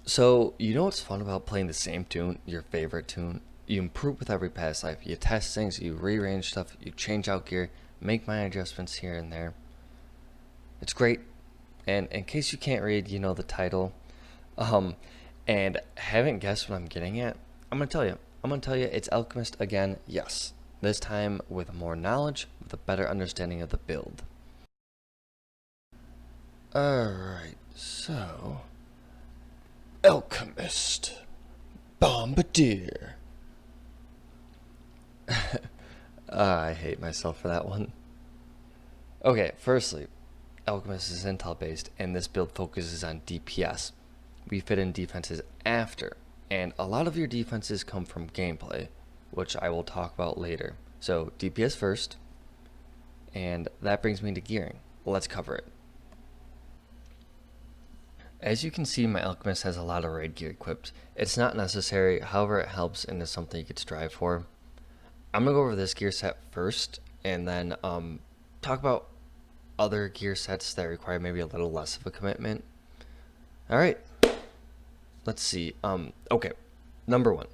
So, you know what's fun about playing the same tune, your favorite tune? You improve with every past life. You test things, you rearrange stuff, you change out gear, make minor adjustments here and there. It's great. And in case you can't read, you know the title, um, and haven't guessed what I'm getting at, I'm gonna tell you. I'm gonna tell you it's Alchemist again, yes. This time with more knowledge, with a better understanding of the build. Alright, so. Alchemist. Bombardier. I hate myself for that one. Okay, firstly, Alchemist is intel based, and this build focuses on DPS. We fit in defenses after, and a lot of your defenses come from gameplay, which I will talk about later. So, DPS first, and that brings me to gearing. Let's cover it. As you can see, my Alchemist has a lot of raid gear equipped. It's not necessary, however it helps and is something you could strive for. I'm going to go over this gear set first, and then talk about other gear sets that require maybe a little less of a commitment. Alright, let's see. Okay, number one,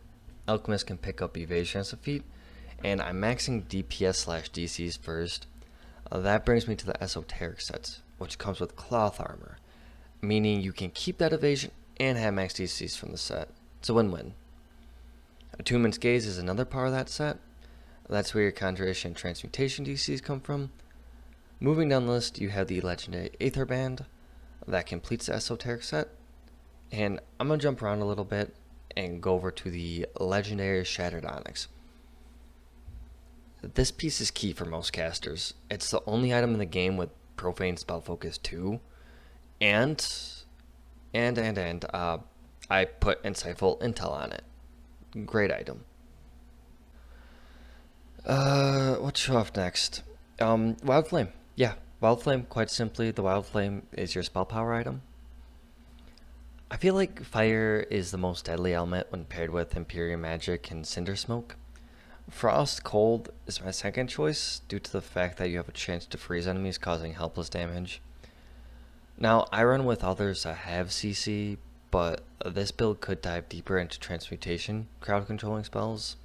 Alchemist can pick up evasion as a feat, and I'm maxing DPS/DCs first. That brings me to the esoteric sets, which comes with cloth armor, meaning you can keep that evasion and have max DCs from the set. It's a win-win. Attunement's Gaze is another part of that set. That's where your Conjuration and Transmutation DCs come from. Moving down the list, you have the legendary Aether Band. That completes the esoteric set. And I'm going to jump around a little bit and go over to the legendary Shattered Onyx. This piece is key for most casters. It's the only item in the game with Profane Spell Focus 2. And I put Insightful Intel on it. Great item. Let's show off next. Wild Flame. Yeah, Wild Flame, quite simply, the Wild Flame is your spell power item. I feel like fire is the most deadly element when paired with Imperial Magic and Cinder Smoke. Frost Cold is my second choice due to the fact that you have a chance to freeze enemies causing helpless damage. Now, I run with others that have CC, but this build could dive deeper into Transmutation, crowd controlling spells.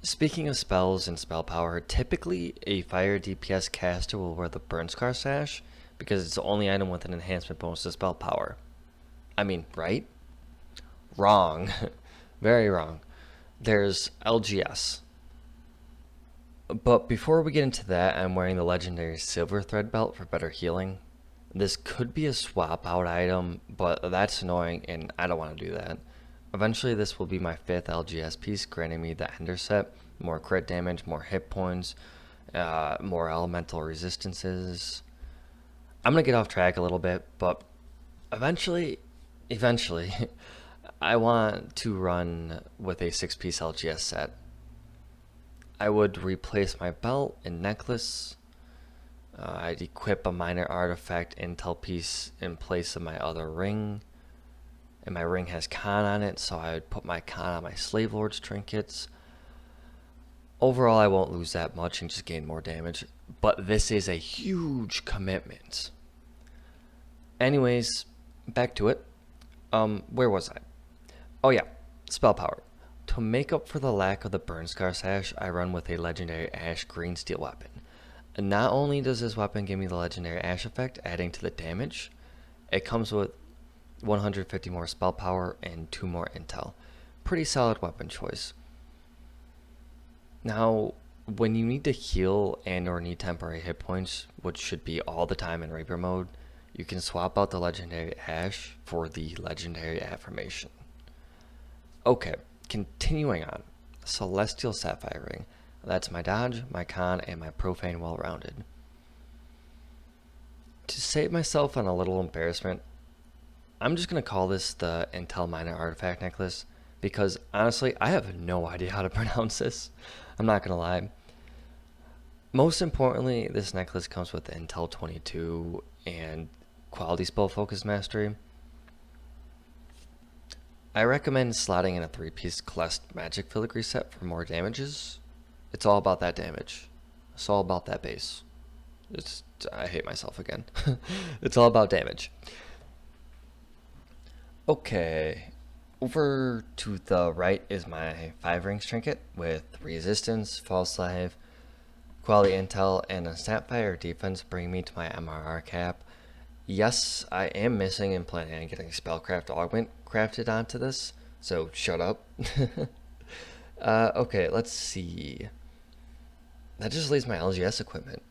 Speaking of spells and spell power, typically a fire DPS caster will wear the Burn Scar Sash because it's the only item with an enhancement bonus to spell power. I mean, right? Wrong. Very wrong. There's LGS. But before we get into that, I'm wearing the legendary Silver Thread Belt for better healing. This could be a swap out item, but that's annoying and I don't want to do that. Eventually this will be my 5th LGS piece, granting me the Ender set, more crit damage, more hit points, more elemental resistances. I'm going to get off track a little bit, but eventually, I want to run with a 6-piece LGS set. I would replace my belt and necklace. I'd equip a minor artifact intel piece in place of my other ring. And my ring has con on it, so I would put my con on my Slave Lord's trinkets. Overall, I won't lose that much and just gain more damage. But this is a huge commitment. Anyways, back to it. Where was I? Oh yeah, spell power. To make up for the lack of the Burn Scar Sash, I run with a legendary Ash Green Steel weapon. And not only does this weapon give me the legendary Ash effect, adding to the damage, it comes with 150 more spell power and 2 more intel. Pretty solid weapon choice. Now, when you need to heal and or need temporary hit points, which should be all the time in Rapier mode, you can swap out the legendary Ash for the legendary Affirmation. Okay, continuing on. Celestial Sapphire Ring. That's my dodge, my con, and my profane well-rounded. To save myself on a little embarrassment, I'm just going to call this the Intel Minor Artifact Necklace because honestly, I have no idea how to pronounce this. I'm not going to lie. Most importantly, this necklace comes with Intel 22 and Quality Spell Focus Mastery. I recommend slotting in a 3-piece Celeste Magic Filigree set for more damages. It's all about that damage. It's all about that base. I hate myself again. It's all about damage. Okay, over to the right is my 5 rings trinket with resistance, false life, quality intel, and a snapfire defense, bringing me to my MRR cap. Yes, I am missing and planning on getting spellcraft augment crafted onto this, so shut up. Okay, let's see. That just leaves my LGS equipment.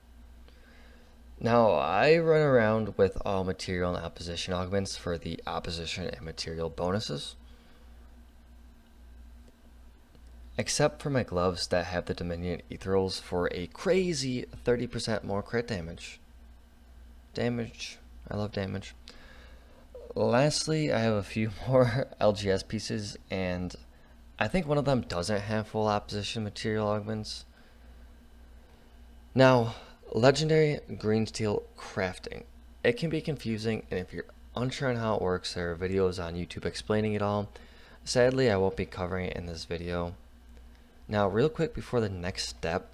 Now, I run around with all material and opposition augments for the opposition and material bonuses, except for my gloves that have the Dominion Ethereals for a crazy 30% more crit damage. Damage. I love damage. Lastly, I have a few more LGS pieces, and I think one of them doesn't have full opposition material augments. Now, legendary green steel crafting. It can be confusing, and if you're unsure on how it works, there are videos on YouTube explaining it all. Sadly, I won't be covering it in this video. Now, real quick before the next step,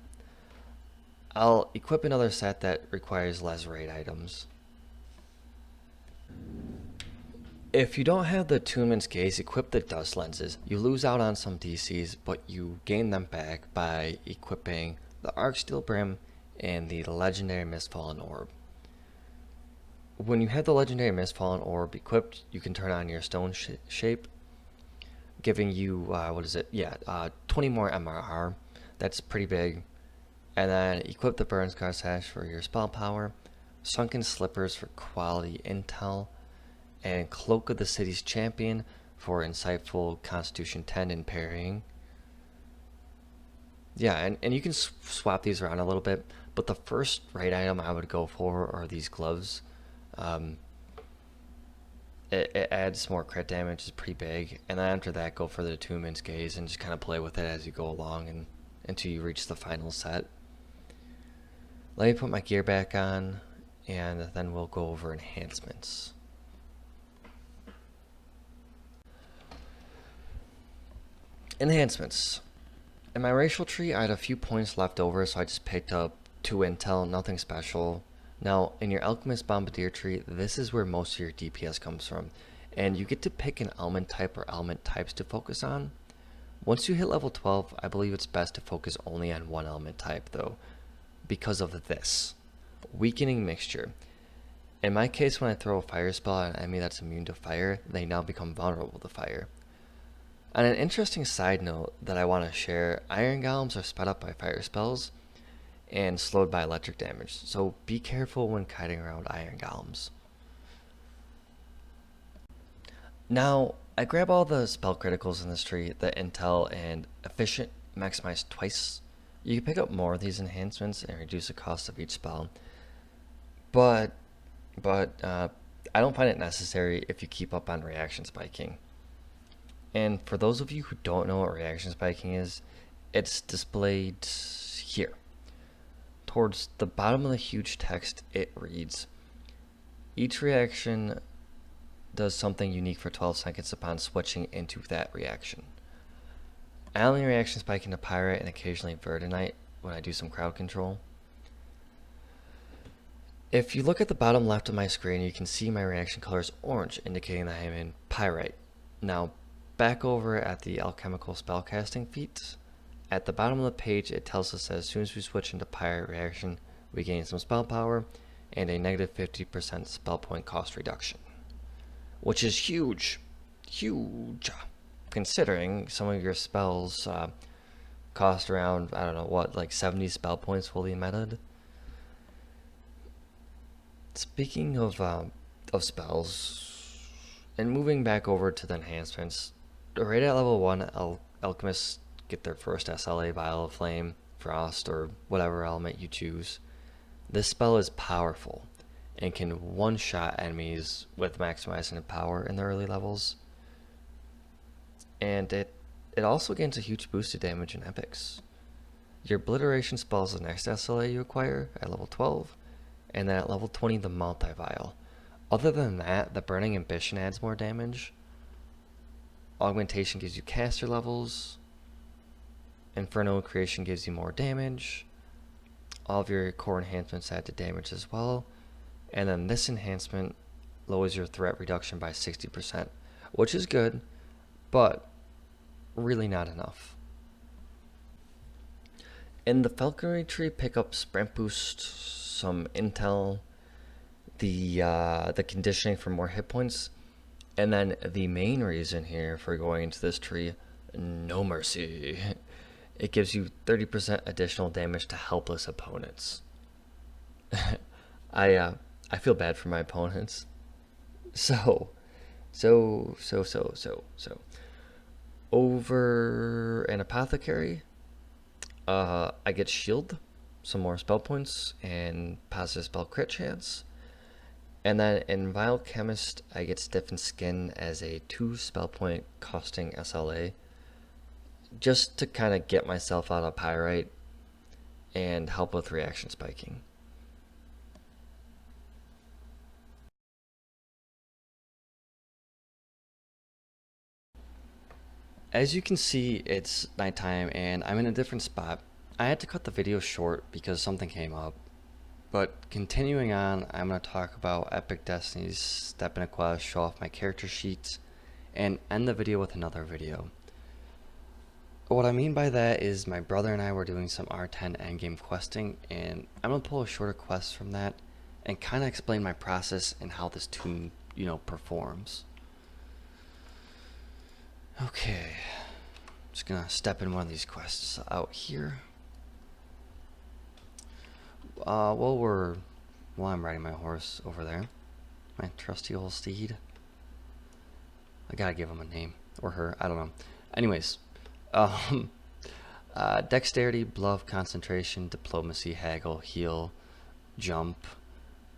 I'll equip another set that requires less raid items. If you don't have the Attunement's Gaze, equip the Dust Lenses. You lose out on some DCs, but you gain them back by equipping the Arcsteel Brim and the Legendary Mistfallen Orb. When you have the Legendary Mistfallen Orb equipped, you can turn on your Stone Shape, giving you, 20 more MRR. That's pretty big. And then equip the Burn Scar Sash for your spell power, Sunken Slippers for quality intel, and Cloak of the City's Champion for insightful Constitution 10 and parrying. Yeah, and you can swap these around a little bit, but the first raid item I would go for are these gloves. It adds more crit damage, it's pretty big, and then after that go for the Attunement's Gaze and just kind of play with it as you go along and until you reach the final set. Let me put my gear back on, and then we'll go over enhancements. Enhancements. In my racial tree, I had a few points left over, so I just picked up 2 intel, nothing special. Now, in your Alchemist Bombardier tree, this is where most of your DPS comes from, and you get to pick an element type or element types to focus on. Once you hit level 12, I believe it's best to focus only on one element type, though, because of this. Weakening Mixture. In my case, when I throw a fire spell at an enemy that's immune to fire, they now become vulnerable to fire. On an interesting side note that I want to share, iron golems are sped up by fire spells and slowed by electric damage, so be careful when kiting around iron golems. Now, I grab all the spell criticals in this tree, the intel and efficient maximized twice. You can pick up more of these enhancements and reduce the cost of each spell, but I don't find it necessary if you keep up on reaction spiking. And for those of you who don't know what reaction spiking is, it's displayed here. Towards the bottom of the huge text, it reads, each reaction does something unique for 12 seconds upon switching into that reaction. I only reaction spike into Pirate and occasionally Verdinite when I do some crowd control. If you look at the bottom left of my screen, you can see my reaction color is orange, indicating that I'm in Pyrite. Now, back over at the alchemical spellcasting feats, at the bottom of the page it tells us that as soon as we switch into Pirate reaction, we gain some spell power and a negative 50% spell point cost reduction, which is huge, considering some of your spells cost around, I don't know what, like 70 spell points fully meted. Speaking of spells, and moving back over to the enhancements, right at level 1, Alchemists get their first SLA Vial of Flame, Frost, or whatever element you choose. This spell is powerful and can one-shot enemies with maximizing power in the early levels. And it also gains a huge boost to damage in epics. Your Obliteration spell is the next SLA you acquire at level 12, and then at level 20 the Multivial. Other than that, the Burning Ambition adds more damage. Augmentation gives you caster levels. Inferno Creation gives you more damage. All of your core enhancements add to damage as well. And then this enhancement lowers your threat reduction by 60%. which is good, but really not enough. In the falconry tree, pick up sprint boost, some intel, the conditioning for more hit points, and then the main reason here for going into this tree, no mercy. It gives you 30% additional damage to helpless opponents. I feel bad for my opponents. So, so. Over an apothecary, I get shield, some more spell points, and positive spell crit chance. And then in Alchemist, I get stiffened skin as a 2 spell point costing SLA, just to kind of get myself out of pyrite and help with reaction spiking. As you can see, it's nighttime and I'm in a different spot. I had to cut the video short because something came up. But continuing on, I'm going to talk about Epic Destinies, step in a quest, show off my character sheets, and end the video with another video. What I mean by that is my brother and I were doing some R10 endgame questing, and I'm going to pull a shorter quest from that and kind of explain my process and how this toon, performs. Okay, just going to step in one of these quests out here. While I'm riding my horse over there, my trusty old steed. I gotta give him a name, or her, I don't know. Anyways, dexterity, bluff, concentration, diplomacy, haggle, heal, jump.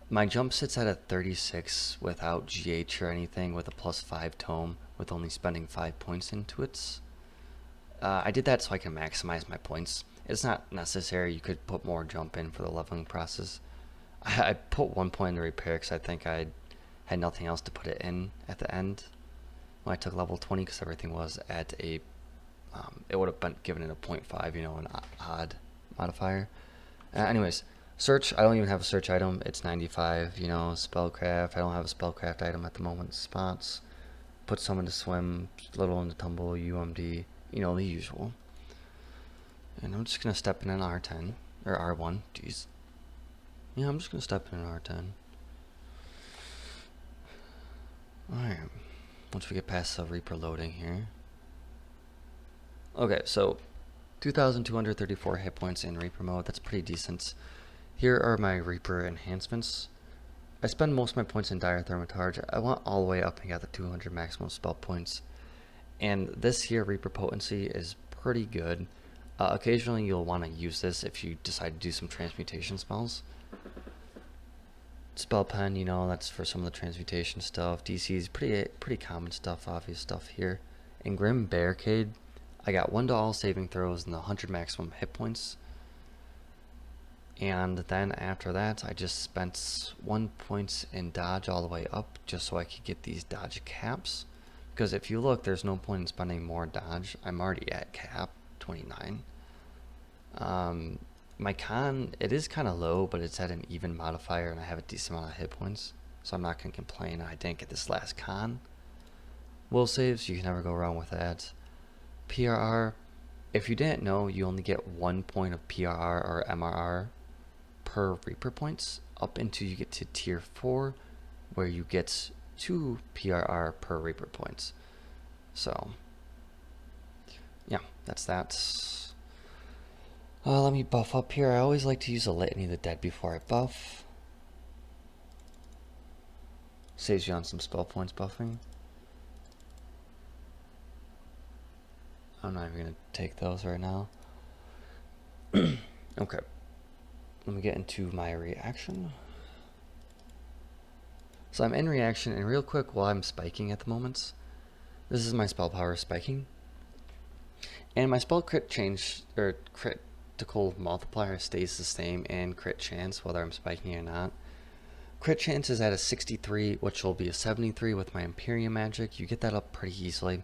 My jump sits at a 36 without GH or anything, with a +5 tome, with only spending 5 points into it. I did that so I can maximize my points. It's not necessary. You could put more jump in for the leveling process. I put 1 point in the repair because I think I had nothing else to put it in at the end when I took level 20, because everything was at a it would have been given it a 0.5, an odd modifier. Anyways, search, I don't even have a search item. It's 95. Spellcraft, I don't have a spellcraft item at the moment. Spots, put someone to swim, little into tumble, UMD, the usual. And I'm just going to step in an R10, or R1, jeez. Yeah, I'm just going to step in an R10. Alright, once we get past the Reaper loading here. Okay, so 2,234 hit points in Reaper mode, that's pretty decent. Here are my Reaper enhancements. I spend most of my points in Dire Thermatarge. I want all the way up and get the 200 maximum spell points. And this here Reaper potency is pretty good. Occasionally you'll want to use this if you decide to do some transmutation spells. Spell pen, that's for some of the transmutation stuff. DC is pretty common stuff, obvious stuff here. In Grim Barricade, I got 1 to all saving throws and the 100 maximum hit points. And then after that, I just spent 1 point in dodge all the way up just so I could get these dodge caps. Because if you look, there's no point in spending more dodge. I'm already at cap 29. My con, it is kind of low, but it's at an even modifier and I have a decent amount of hit points, so I'm not going to complain. I didn't get this last con. Will saves, you can never go wrong with that. PRR, if you didn't know, you only get 1 point of PRR or MRR per Reaper points up until you get to tier 4, where you get 2 PRR per Reaper points. So yeah, that's that. Let me buff up here. I always like to use a Litany of the Dead before I buff. Saves you on some spell points buffing. I'm not even going to take those right now. Okay. Let me get into my reaction. So I'm in reaction, and real quick, while I'm spiking at the moment, this is my spell power spiking. And my spell crit change, or critical multiplier stays the same, and crit chance, whether I'm spiking or not. Crit chance is at a 63, which will be a 73 with my Imperium magic. You get that up pretty easily.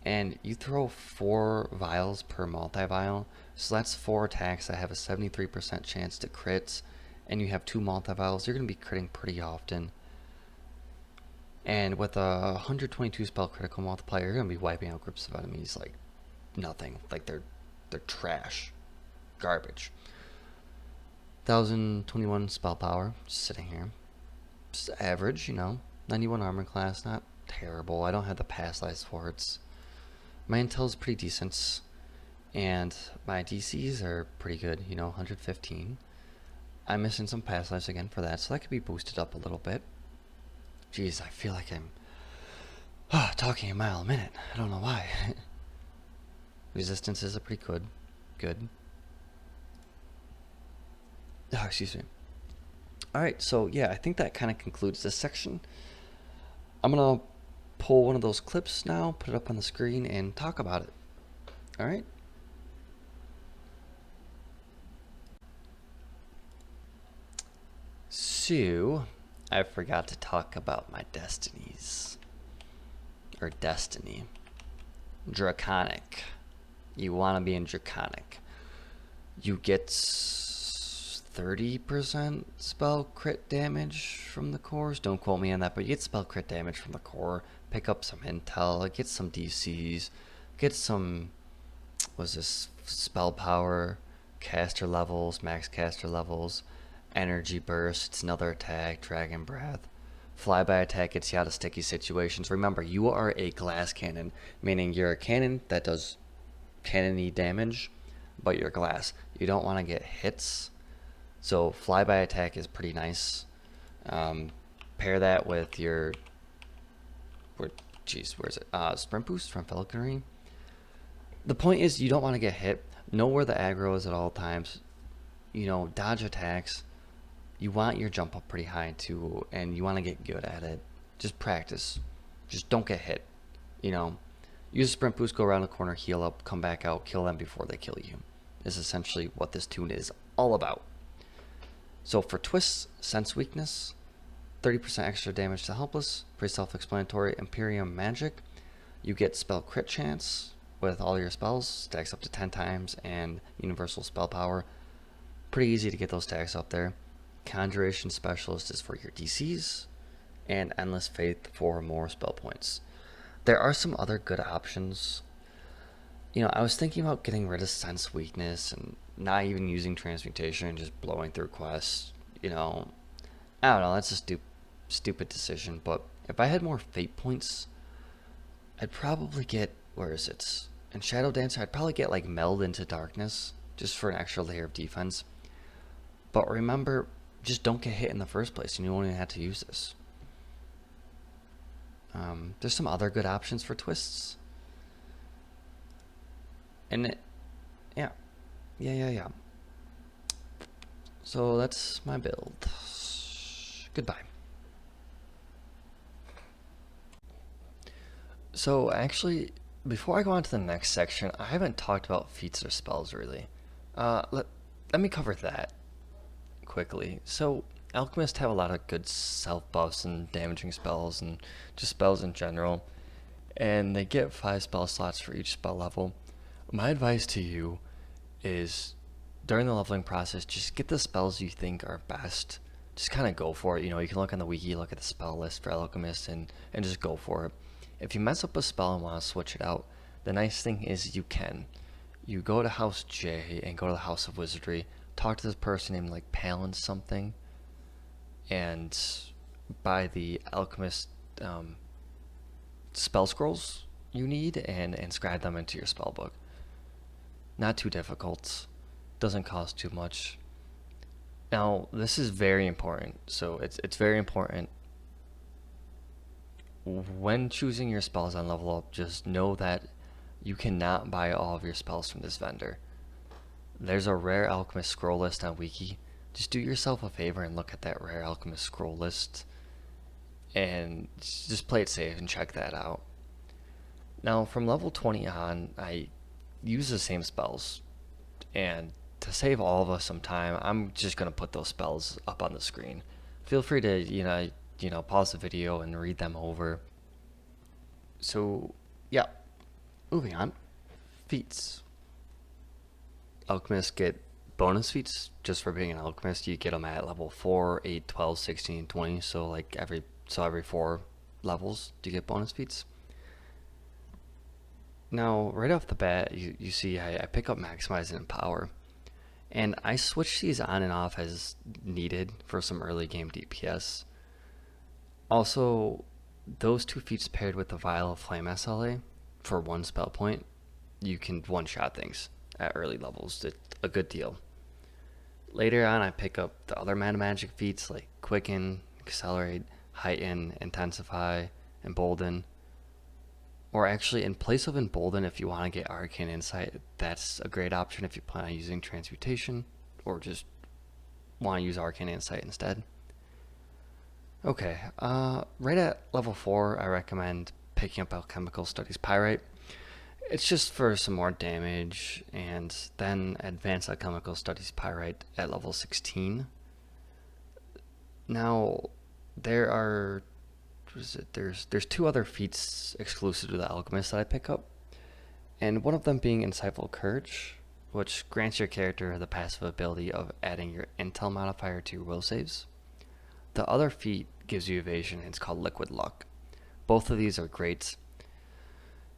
And you throw 4 vials per multi-vial, so that's 4 attacks that have a 73% chance to crit, and you have 2 multi-vials. You're going to be critting pretty often. And with a 122 spell critical multiplier, you're going to be wiping out groups of enemies like nothing. Like they're trash. Garbage. 1021 spell power, just sitting here. Just average, 91 armor class, not terrible. I don't have the pass lives for it. My intel is pretty decent. And my DCs are pretty good, 115. I'm missing some pass lives again for that, so that could be boosted up a little bit. Jeez, I feel like I'm talking a mile a minute. I don't know why. Resistance is a pretty good. Oh, excuse me. Alright, so yeah, I think that kind of concludes this section. I'm going to pull one of those clips now, put it up on the screen, and talk about it. Alright? So, I forgot to talk about my Destinies. Or Destiny. Draconic. You want to be in Draconic. You get 30% spell crit damage from the cores. Don't quote me on that, but you get spell crit damage from the core. Pick up some intel, get some DCs, get some, spell power, caster levels, max caster levels, energy burst, it's another attack, dragon breath. Flyby attack gets you out of sticky situations. Remember, you are a glass cannon, meaning you're a cannon that does cannony damage, but you're glass. You don't want to get hits. So flyby attack is pretty nice. Pair that with your, where is it? Sprint boost from falconry. The point is you don't want to get hit. Know where the aggro is at all times. Dodge attacks. You want your jump up pretty high too, and you want to get good at it. Just practice. Just don't get hit. Use a sprint boost, go around the corner, heal up, come back out, kill them before they kill you. Is essentially what this tune is all about. So for twists, sense weakness, 30% extra damage to helpless, pretty self-explanatory. Imperium magic, you get spell crit chance with all your spells, stacks up to 10 times, and universal spell power. Pretty easy to get those stacks up there. Conjuration specialist is for your DCs, and endless faith for more spell points. There are some other good options. I was thinking about getting rid of sense weakness and not even using transmutation and just blowing through quests. I don't know, that's a stupid decision, but if I had more fate points, I'd probably get, where is it? In Shadow Dancer, I'd probably get like Meld into Darkness, just for an extra layer of defense. But remember, just don't get hit in the first place, and you won't even have to use this. There's some other good options for twists. And yeah. So that's my build. Goodbye. So actually, before I go on to the next section, I haven't talked about feats or spells really. Let me cover that quickly. So alchemists have a lot of good self buffs and damaging spells and just spells in general, and they get 5 spell slots for each spell level. My advice to you is during the leveling process, just get the spells you think are best. Just kind of go for it. You can look on the wiki, look at the spell list for alchemists, and just go for it. If you mess up a spell and want to switch it out, the nice thing is you can. You go to House J and go to the House of Wizardry, talk to this person named like Palin something, and buy the alchemist spell scrolls you need and inscribe them into your spell book. Not too difficult, doesn't cost too much. Now this is very important, so it's very important when choosing your spells on level up. Just know that you cannot buy all of your spells from this vendor. There's a rare alchemist scroll list on wiki. Just do yourself a favor and look at that rare alchemist scroll list and just play it safe and check that out. Now from level 20 on, I use the same spells, and to save all of us some time, I'm just going to put those spells up on the screen. Feel free to pause the video and read them over. So yeah, moving on. Feats. Alchemists get bonus feats just for being an alchemist. You get them at level 4, 8, 12, 16, 20. So like every 4 levels to get bonus feats. Now, right off the bat, you see I pick up Maximize and Empower. And I switch these on and off as needed for some early game DPS. Also, those two feats paired with the Vial of Flame SLA for one spell point, you can one-shot things at early levels. It's a good deal. Later on, I pick up the other mana magic feats like Quicken, Accelerate, Heighten, Intensify, Embolden. Or actually, in place of Embolden, if you want to get Arcane Insight, that's a great option if you plan on using Transmutation, or just want to use Arcane Insight instead. Okay, right at level 4, I recommend picking up Alchemical Studies Pyrite. It's just for some more damage, and then Advanced Alchemical Studies Pyrite at level 16. Now, there are there's two other feats exclusive to the Alchemist that I pick up, and one of them being Insightful Courage, which grants your character the passive ability of adding your intel modifier to your will saves. The other feat gives you evasion, and it's called Liquid Luck. Both of these are great.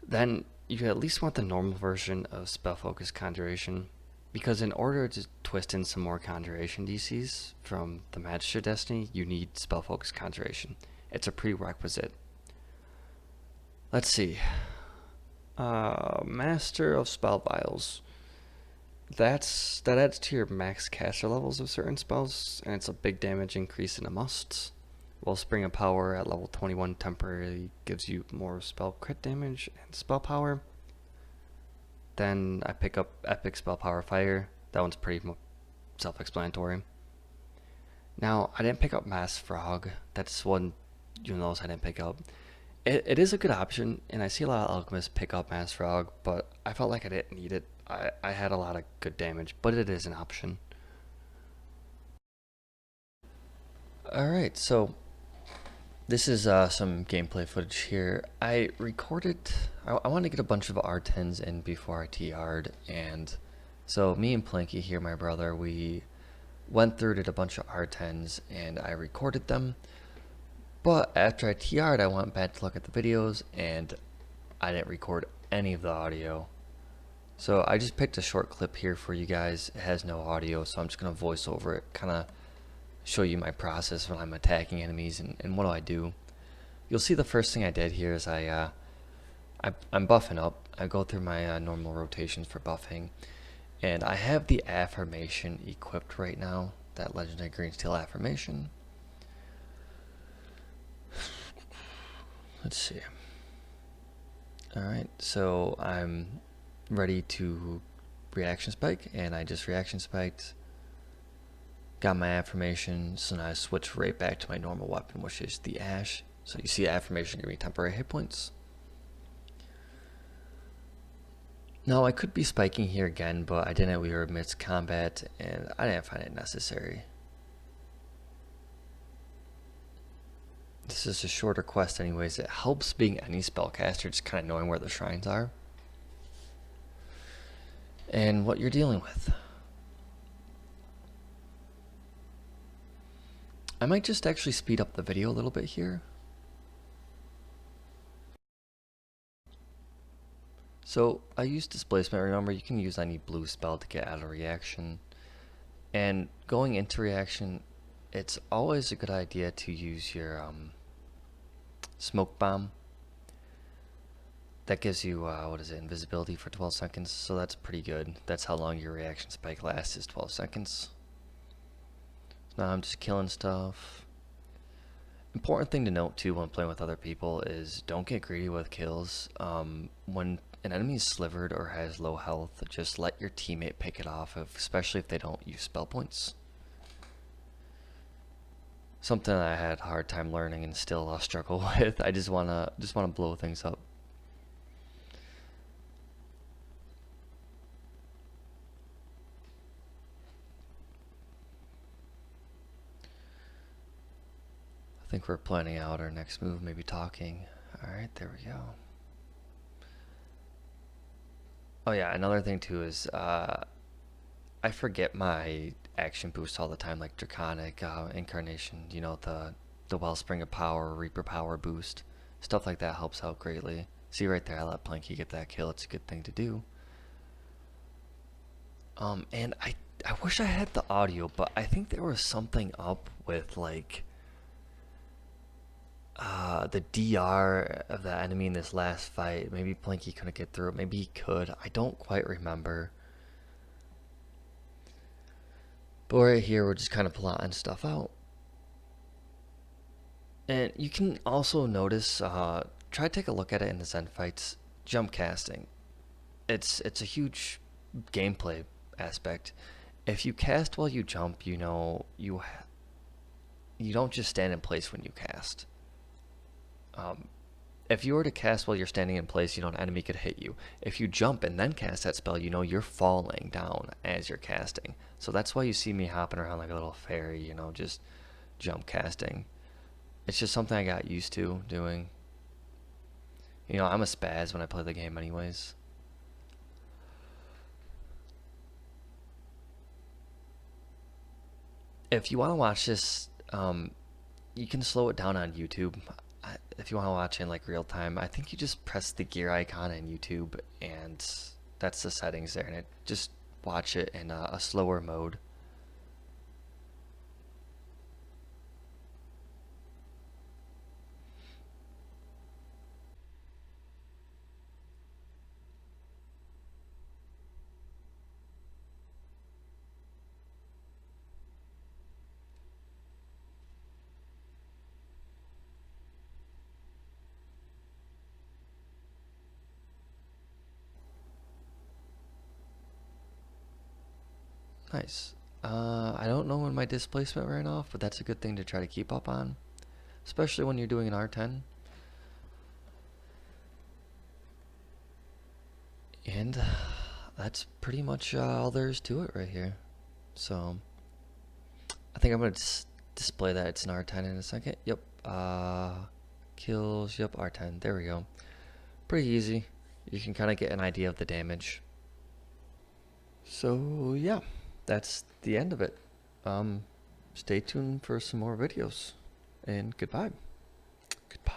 Then you at least want the normal version of Spell Focus Conjuration, because in order to twist in some more Conjuration DCs from the Magister Destiny, you need Spell Focus Conjuration. It's a prerequisite. Let's see. Master of Spell Vials. That adds to your max caster levels of certain spells, and it's a big damage increase in a must. While Spring of Power at level 21 temporarily gives you more spell crit damage and spell power. Then I pick up Epic Spellpower Fire. That one's pretty self-explanatory. Now, I didn't pick up Mass Frog. That's one you'll notice I didn't pick up. It is a good option, and I see a lot of alchemists pick up Mass Frog, but I felt like I didn't need it. I had a lot of good damage, but it is an option. Alright, so this is some gameplay footage here. I recorded, I wanted to get a bunch of R10s in before I TR'd, and so me and Planky here, my brother, we went through, did a bunch of R10s, and I recorded them. But after I TR'd, I went back to look at the videos, and I didn't record any of the audio. So I just picked a short clip here for you guys. It has no audio, so I'm just going to voice over it, kind of show you my process when I'm attacking enemies and what do I do. You'll see the first thing I did here is I'm buffing up. I go through my normal rotations for buffing, and I have the affirmation equipped right now, that Legendary Green Steel affirmation. Let's see. Alright, so I'm ready to reaction spike, and I just reaction spiked. Got my affirmation, so now I switch right back to my normal weapon, which is the Ash. So you see affirmation give me temporary hit points. Now I could be spiking here again, but I didn't. We were amidst combat, and I didn't find it necessary. This is a shorter quest anyways. It helps being any spellcaster, just kind of knowing where the shrines are and what you're dealing with. I might just actually speed up the video a little bit here. So I use displacement. Remember, you can use any blue spell to get out of reaction. And going into reaction, it's always a good idea to use your smoke bomb. That gives you, what is it, invisibility for 12 seconds, so that's pretty good. That's how long your reaction spike lasts, is 12 seconds. So now I'm just killing stuff. Important thing to note too when playing with other people is don't get greedy with kills. When an enemy is slivered or has low health, just let your teammate pick it off, especially if they don't use spell points. Something I had a hard time learning and still struggle with. I just wanna blow things up. I think we're planning out our next move, maybe talking. Alright, there we go. Oh yeah, another thing too is I forget my action boost all the time, like Draconic, Incarnation, you know, the Wellspring of Power, Reaper Power boost. Stuff like that helps out greatly. See right there, I let Planky get that kill. It's a good thing to do. And I wish I had the audio, but I think there was something up with like the DR of the enemy in this last fight. Maybe Planky couldn't get through it. Maybe he could. I don't quite remember. But right here, we're just kind of plotting stuff out. And you can also notice, try to take a look at it in the Zen fights, jump casting. It's a huge gameplay aspect. If you cast while you jump, you know, you don't just stand in place when you cast. If you were to cast while you're standing in place, you know, an enemy could hit you. If you jump and then cast that spell, you know you're falling down as you're casting. So that's why you see me hopping around like a little fairy, you know, just jump casting. It's just something I got used to doing. You know, I'm a spaz when I play the game anyways. If you want to watch this, you can slow it down on YouTube. If you want to watch in like real time, I think you just press the gear icon in YouTube, and that's the settings there, and it just watch it in a slower mode. Nice. I don't know when my displacement ran off, but that's a good thing to try to keep up on, especially when you're doing an R10. And that's pretty much all there is to it right here. So I think I'm going to display that it's an R10 in a second. Yep. Kills. Yep, R10. There we go. Pretty easy. You can kind of get an idea of the damage. So yeah, that's the end of it. Stay tuned for some more videos, and goodbye. Goodbye.